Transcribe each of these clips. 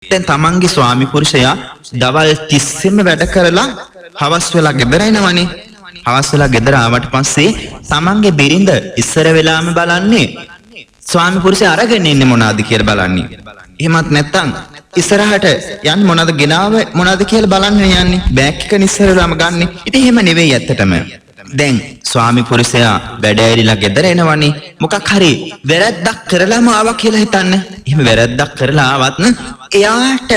දැන් තමන්ගේ ස්වාමි පුරුෂයා දවල් 30ෙම වැඩ කරලා හවස් වෙලා ගෙදර එනවනේ. හවස් වෙලා ගෙදර ආවට පස්සේ තමන්ගේ බිරිඳ ඉස්සර වෙලාම බලන්නේ ස්වාමි පුරුෂයා අරගෙන ඉන්නේ මොනවද කියලා බලන්නේ. එහෙමත් නැත්නම් ඉස්සරහට යන්න මොනවද ගෙනාව මොනවද කියලා බලන්න යන්නේ. බෑග් එක ඉස්සරහම ගන්න. ඉතින් එහෙම නෙවෙයි ඇත්තටම. දැන් ස්වාමි පුරුෂයා වැඩ ඇරිලා ගෙදර එනවනේ. මොකක් හරි වැරද්දක් කරලාම ආවා කියලා හිතන්න. එහෙම වැරද්දක් කරලා ආවත් එයාට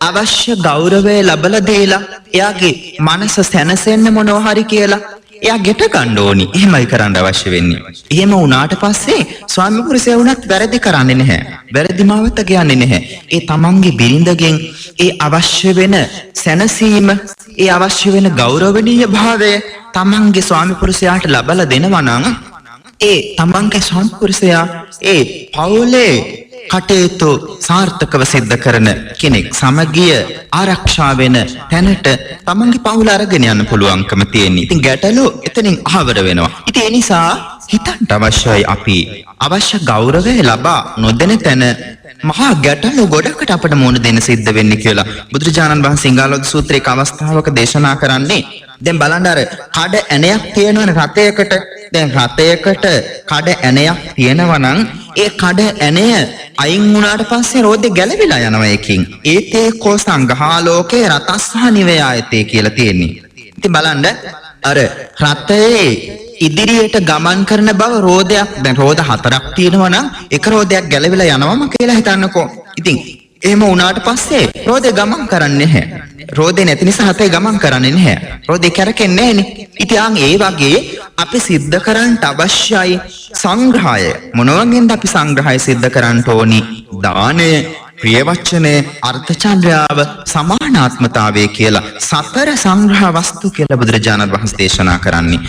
අවශ්‍ය ගෞරවය ලැබලා දීලා එයාගේ මනස සැනසෙන්න මොනවා හරි කියලා එයා ගෙට ගන්න ඕනි. එහෙමයි කරන්න අවශ්‍ය වෙන්නේ. එහෙම වුණාට පස්සේ ස්වාමි පුරුෂයා වුණත් වැරදි කරන්නේ නැහැ. වැරදි මාවත කියන්නේ නැහැ. ඒ තමන්ගේ බිරිඳගෙන් ඒ අවශ්‍ය වෙන සැනසීම, ඒ අවශ්‍ය වෙන ගෞරවණීය භාවය තමන්ගේ ස්වාමි පුරුෂයාට ලබලා දෙනවා නම් ඒ තමන්ගේ ස්වාමි පුරුෂයා ඒ පවුලේ කටයුතු සාර්ථකව සිද්ධ කරන කෙනෙක්, සමගිය ආරක්ෂා වෙන තැනට තමන්ගේ පවුල අරගෙන යන්න පුළුවන්කම තියෙනවා. ඉතින් ගැටලු එතනින් අහවර වෙනවා. ඉතින් ඒ නිසා හිතන්න අවශ්‍යයි අපි අවශ්‍ය ගෞරවය ලබා නොදෙන තැන මහා ගැටලු ගොඩකට අපට මුහුණ දෙන්න සිද්ධ වෙන්නේ කියලා බුදුරජාණන් වහන්සේ සිංහලෝද සූත්‍රයක අවස්ථාවක දේශනා කරන්නේ. දැන් බලන්න අර කඩ ඇණයක් තියෙනවනේ රතයකට. දැන් රතයකට කඩ ඇණයක් තියෙනවා නම් ඒ කඩ ඇණය අයින් වුණාට පස්සේ රෝදේ ගැලවිලා යනවා එකකින්. ඒතේ කෝ සංඝාලෝකේ රතස්ස නිවයායතේ කියලා තියෙන්නේ. ඉතින් බලන්න අර රතේ ඉදිරියට ගමන් කරන බව රෝදයක්, දැන් රෝද 4ක් තියෙනවා නම් එක රෝදයක් ගැලවිලා යනවම කියලා හිතන්නකෝ. ඉතින් එහෙම වුණාට පස්සේ රෝදේ ගමන් කරන්නේ නැහැ. රෝදේ නැති නිසා හතේ ගමන් කරන්නේ නැහැ. රෝදේ කැරකෙන්නේ නැහනේ. ඉතින් ඒ වගේ අපි සිද්ධ කරන්න අවශ්‍යයි සංග්‍රහය. මොනවගෙන්ද අපි සංග්‍රහය සිද්ධ කරන්න ඕනි? දානය, ප්‍රිය වචනය, අර්ථචන්ද්‍රාව, සමානාත්මතාවය කියලා 4 සංග්‍රහ වස්තු කියලා බුදුරජාණන් වහන්සේ දේශනා කරන්නේ.